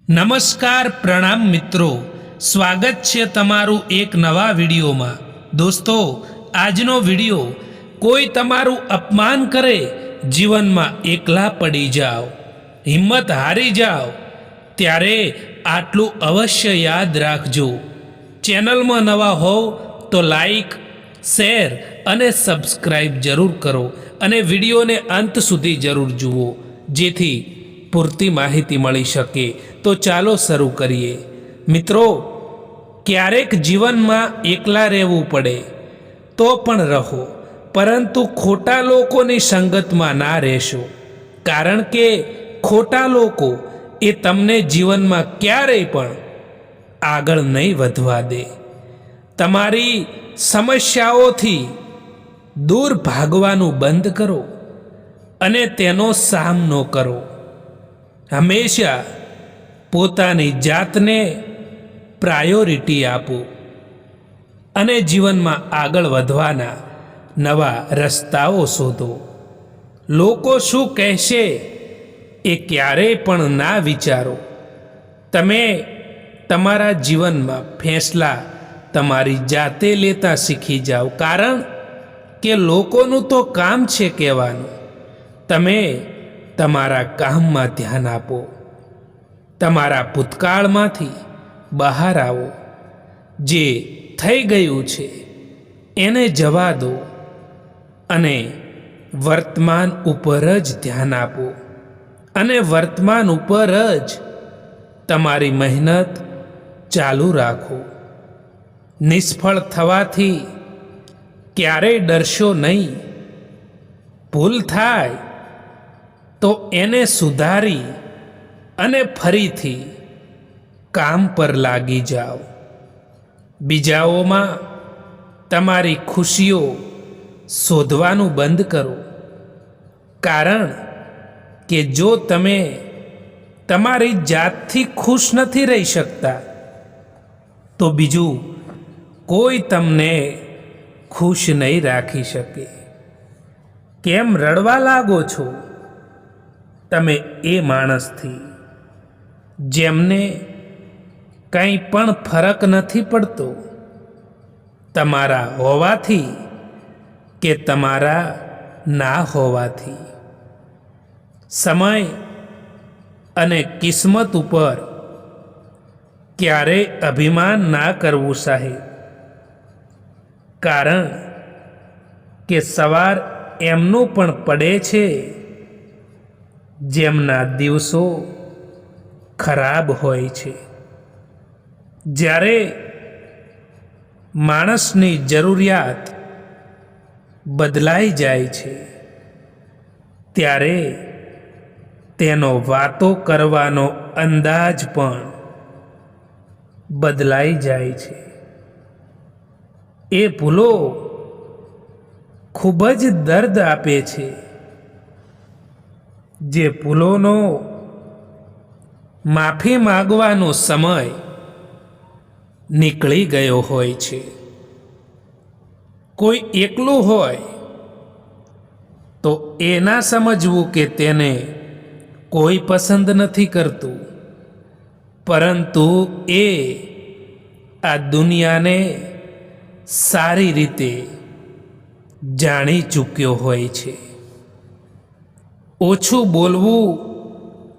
નમસ્કાર પ્રણામ મિત્રો, સ્વાગત છે તમારું એક નવા વિડીયોમાં। દોસ્તો, આજનો વિડીયો કોઈ તમારું અપમાન કરે, જીવનમાં એકલા પડી જાઓ, હિંમત હારી જાઓ, ત્યારે આટલું અવશ્ય યાદ રાખજો। ચેનલમાં નવા હોવ તો લાઈક, શેર અને સબસ્ક્રાઈબ જરૂર કરો અને વિડીયોને અંત સુધી જરૂર જુઓ, જેથી પૂરતી માહિતી મળી શકે। તો ચાલો શરૂ કરીએ। મિત્રો, ક્યારેક જીવનમાં એકલા રહેવું પડે તો પણ રહો, પરંતુ ખોટા લોકોની સંગતમાં ના રહેશો, કારણ કે ખોટા લોકો એ તમને જીવનમાં ક્યારેય પણ આગળ નહીં વધવા દે। તમારી સમસ્યાઓથી દૂર ભાગવાનું બંધ કરો અને તેનો સામનો કરો। હંમેશા પોતાની જાતને પ્રાયોરિટી આપો અને જીવનમાં આગળ વધવાના નવા રસ્તાઓ શોધો। લોકો શું કહેશે એ ક્યારેય પણ ના વિચારો। તમે તમારા જીવનમાં ફેંસલા તમારી જાતે લેતા શીખી જાઓ, કારણ કે લોકોનું તો કામ છે કહેવાનું। તમે તમારા કામમાં ધ્યાન આપો, તમારા ભૂતકાળમાંથી બહાર આવો, જે થઈ ગયું છે એને જવા દો અને વર્તમાન ઉપર જ ધ્યાન આપો અને વર્તમાન ઉપર જ તમારી મહેનત ચાલુ રાખો। નિષ્ફળ થવાથી ક્યારેય ડરશો નહીં। ભૂલ થાય તો એને સુધારી અને ફરીથી કામ પર લાગી જાઓ। બીજાઓમાં તમારી ખુશીઓ શોધવાનું બંધ કરો, કારણ કે જો તમે તમારી જાતથી ખુશ નથી રહી શકતા, તો બીજું કોઈ તમને ખુશ નહીં રાખી શકે। કેમ રડવા લાગો છો તમે એ માણસથી જેમને કંઈ પણ ફરક નથી પડતો, તમારા હોવાથી કે તમારા ના હોવાથી? સમય અને કિસ્મત ઉપર ક્યારેય અભિમાન ના કરવું સાહેબ, કારણ કે સવાર એમનું પણ પડે છે જેમના દિવસો ખરાબ હોય છે। જ્યારે માણસની જરૂરિયાત બદલાઈ જાય છે, ત્યારે તેનો વાતો કરવાનો અંદાજ પણ બદલાઈ જાય છે। એ ભૂલો ખૂબ જ દર્દ આપે છે। જે ભૂલોનો માફી માગવાનો સમય નીકળી ગયો હોય છે। કોઈ એકલું હોય તો એ ના સમજવું કે તેને કોઈ પસંદ નથી કરતું, પરંતુ એ આ દુનિયાને સારી રીતે જાણી ચૂક્યો હોય છે। ઓછું બોલવું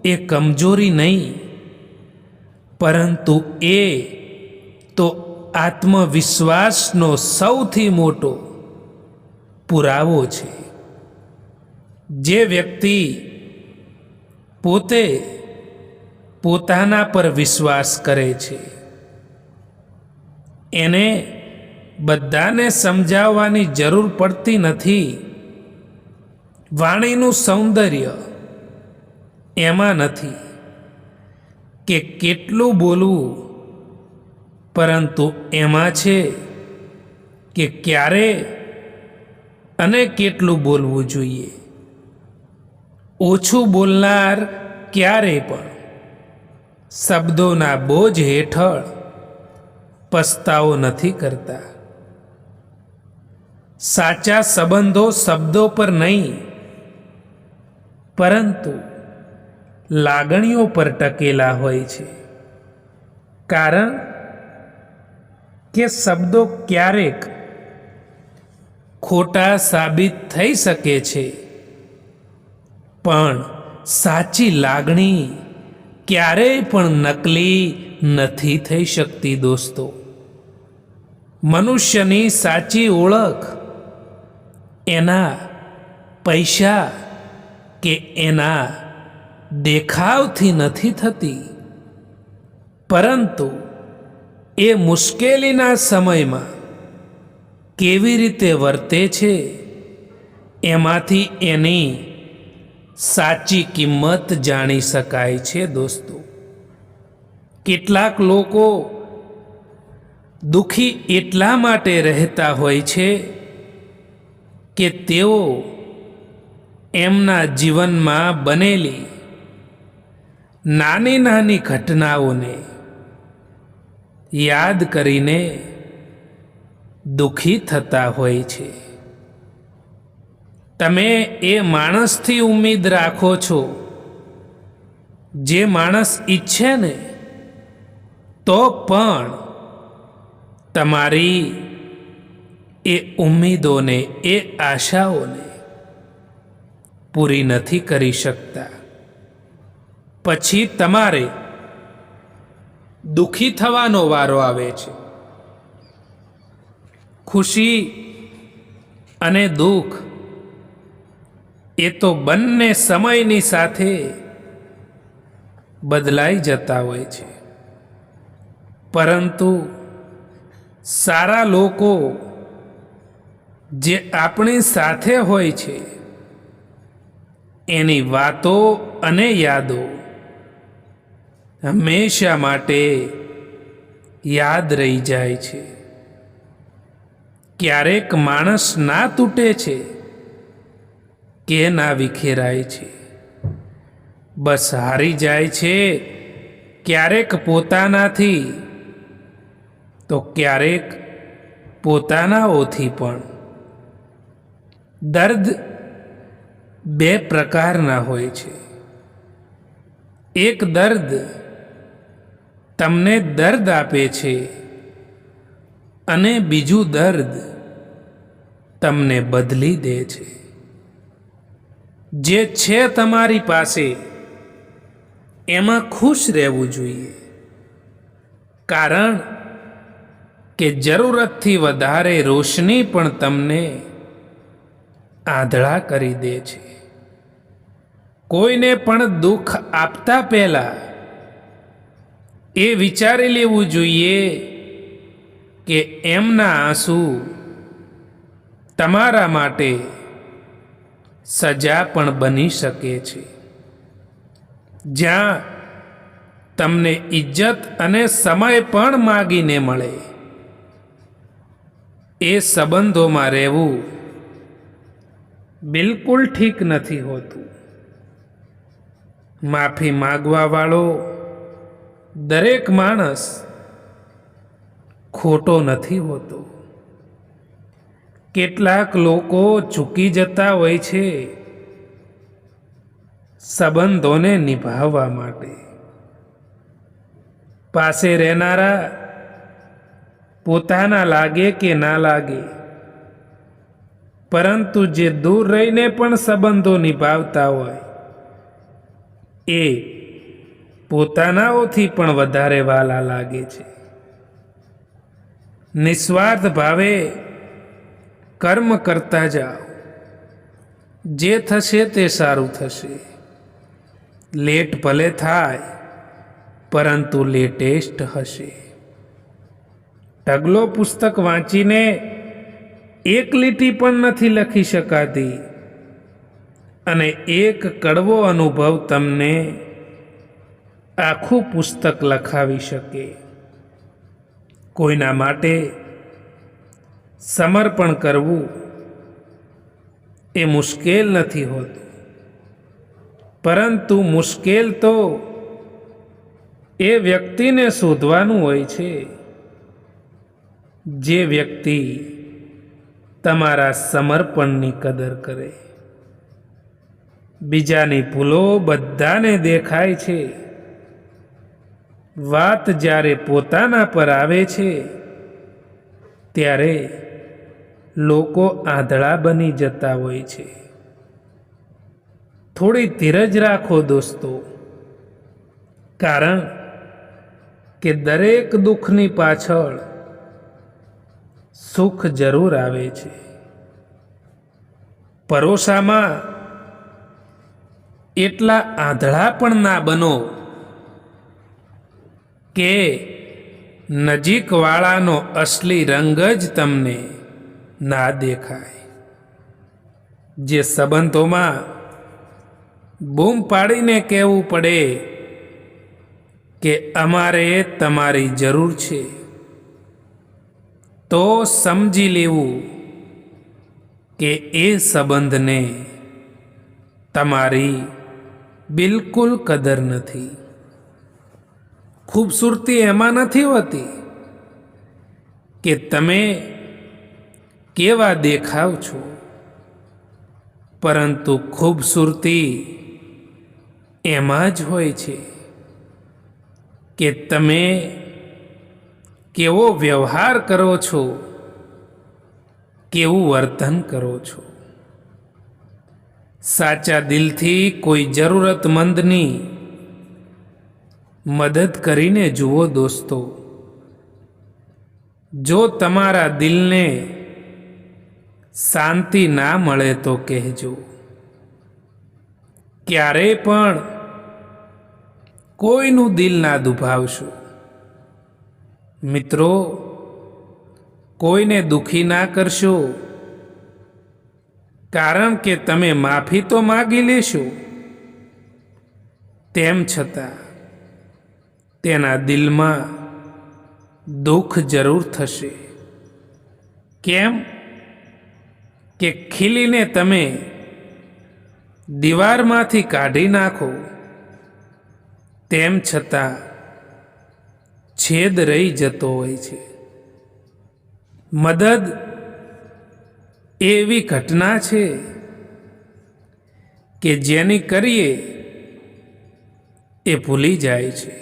એ કમજોરી નહીં, પરંતુ એ તો આત્મવિશ્વાસનો સૌથી મોટો પુરાવો છે। જે વ્યક્તિ પોતે પોતાના પર વિશ્વાસ કરે છે, એને બધાને સમજાવવાની જરૂર પડતી નથી। વાણીનું સૌંદર્ય એમાં નથી કે કેટલું બોલવું, પરંતુ એમાં છે કે ક્યારે અને કેટલું બોલવું જોઈએ। ઓછું બોલનાર ક્યારે પણ શબ્દોના બોજ હેઠળ પસ્તાવો નથી કરતા। સાચા સંબંધો શબ્દો પર નહીં, પરંતુ લાગણીઓ પર ટકેલા હોય છે, કારણ કે શબ્દો ક્યારેક ખોટા સાબિત થઈ શકે છે, પણ સાચી લાગણી ક્યારેય પણ નકલી નથી થઈ શકતી. દોસ્તો, મનુષ્યની સાચી ઓળખ એના પૈસા કે એના દેખાવથી નથી થતી, પરંતુ એ મુશ્કેલીના સમયમાં કેવી રીતે વર્તે છે એમાંથી એની સાચી કિંમત જાણી શકાય છે. દોસ્તો, કેટલાક લોકો દુઃખી એટલા માટે રહેતા હોય છે કે તેઓ એમના જીવનમાં બનેલી નાની નાની ઘટનાઓને યાદ કરીને દુઃખી થતા હોય છે. તમે એ માણસથી ઉમ્મીદ રાખો છો જે માણસ ઈચ્છે ને તો પણ તમારી એ ઉમ્મીદોને, એ આશાઓને પૂરી નથી કરી શકતા. પછી તમારે દુઃખી થવાનો વારો આવે છે. ખુશી અને દુઃખ એ તો બંને સમયની સાથે બદલાઈ જતા હોય છે, પરંતુ સારા લોકો જે આપણી સાથે હોય છે એની વાતો અને યાદો હંમેશા માટે યાદ રહી જાય છે. ક્યારેક માણસ ના તૂટે છે કે ના વિખેરાય છે, બસ હારી જાય છે, ક્યારેક પોતાનાથી તો ક્યારેક પોતાનાઓથી પણ. દર્દ બે પ્રકારના હોય છે. એક દર્દ તમને દર્દ આપે છે અને બીજું દર્દ તમને બદલી દે છે. જે છે તમારી પાસે એમાં ખુશ રહેવું જોઈએ, કારણ કે જરૂરતથી વધારે રોશની પણ તમને આંધળા કરી દે છે. કોઈને પણ દુઃખ આપતા પહેલા એ વિચારી લેવું જોઈએ કે એમના આંસુ તમારા માટે સજા પણ બની શકે છે. જ્યાં તમને ઇજ્જત અને સમય પણ માગીને મળે એ સંબંધોમાં રહેવું બિલકુલ ઠીક નથી હોતું. માફી માગવા વાળો દરેક માણસ ખોટો નથી હોતો. કેટલાક લોકો ચૂકી જતા હોય છે સંબંધોને નિભાવવા માટે. પાસે રહેનારા પોતાના લાગે કે ના લાગે, પરંતુ જે દૂર રહીને પણ સંબંધો નિભાવતા હોય એ પોતાનાઓથી પણ વધારે વાલા લાગે છે. નિસ્વાર્થ ભાવે કર્મ કરતા જાઓ, જે થશે તે સારું થશે. લેટ ભલે થાય પરંતુ લેટેસ્ટ હશે. ઢગલો પુસ્તક વાંચીને એક લીટી પણ નથી લખી શકાતી, અને એક કડવો અનુભવ તમને આખું પુસ્તક લખાવી શકે. કોઈના માટે સમર્પણ કરવું એ મુશ્કેલ નથી હોતું, પરંતુ મુશ્કેલ તો એ વ્યક્તિને શોધવાનું હોય છે જે વ્યક્તિ તમારા સમર્પણની કદર કરે. બીજાની ભૂલો બધાને દેખાય છે, વાત જ્યારે પોતાના પર આવે છે ત્યારે લોકો આંધળા બની જતા હોય છે. થોડી ધીરજ રાખો દોસ્તો, કારણ કે દરેક દુઃખની પાછળ સુખ જરૂર આવે છે. પરોસામાં એટલા આંધળા પણ ના બનો કે નજીકવાળાનો અસલી રંગ જ તમને ના દેખાય. જે સંબંધોમાં બૂમ પાડીને કહેવું પડે કે અમારે તમારી જરૂર છે, તો સમજી લેવું કે એ સંબંધને તમારી બિલકુલ કદર નથી. ખૂબસૂરતી એમાં નથી હોતી કે તમે કેવા દેખાવ છો, પરંતુ ખૂબસૂરતી એમાં જ હોય છે કે તમે કેવો વ્યવહાર કરો છો, કેવું વર્તન કરો છો. સાચા દિલથી કોઈ જરૂરતમંદની મદદ કરીને જુઓ દોસ્તો. જો તમારા દિલને શાંતિ ના મળે તો કહેજો. ક્યારેય પણ કોઈનું દિલ ના દુભાવશો. મિત્રો, કોઈને દુખી ના કરશો, કારણ કે તમે માફી તો માગી લેશો, તેમ છતાં તેના દિલમાં દુઃખ જરૂર થશે. કેમ કે ખીલીને તમે દીવારમાંથી કાઢી નાખો, તેમ છતાં છેદ રહી જતો હોય છે. મદદ એવી ઘટના છે કે જેની કરીએ એ ભૂલી જાય છે,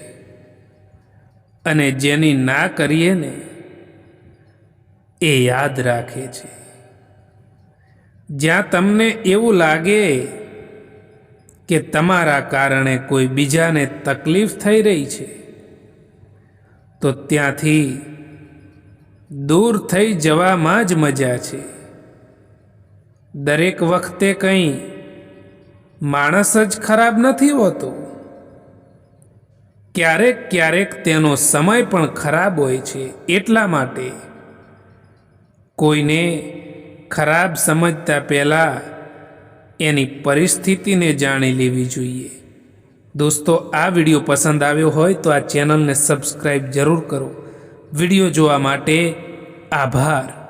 અને જેની ના કરીએ ને એ યાદ રાખે છે. જ્યાં તમને એવું લાગે કે તમારા કારણે કોઈ બીજાને તકલીફ થઈ રહી છે, તો ત્યાંથી દૂર થઈ જવામાં જ મજા છે. દરેક વખતે કંઈ માણસ જ ખરાબ નથી હોતો. ક્યારેક ક્યારેક તેનો સમય પણ ખરાબ હોય છે. એટલા માટે કોઈને ખરાબ સમજતા પહેલાં એની પરિસ્થિતિને જાણી લેવી જોઈએ. દોસ્તો, આ વિડીયો પસંદ આવ્યો હોય તો આ ચેનલને સબસ્ક્રાઈબ જરૂર કરો. વિડીયો જોવા માટે આભાર.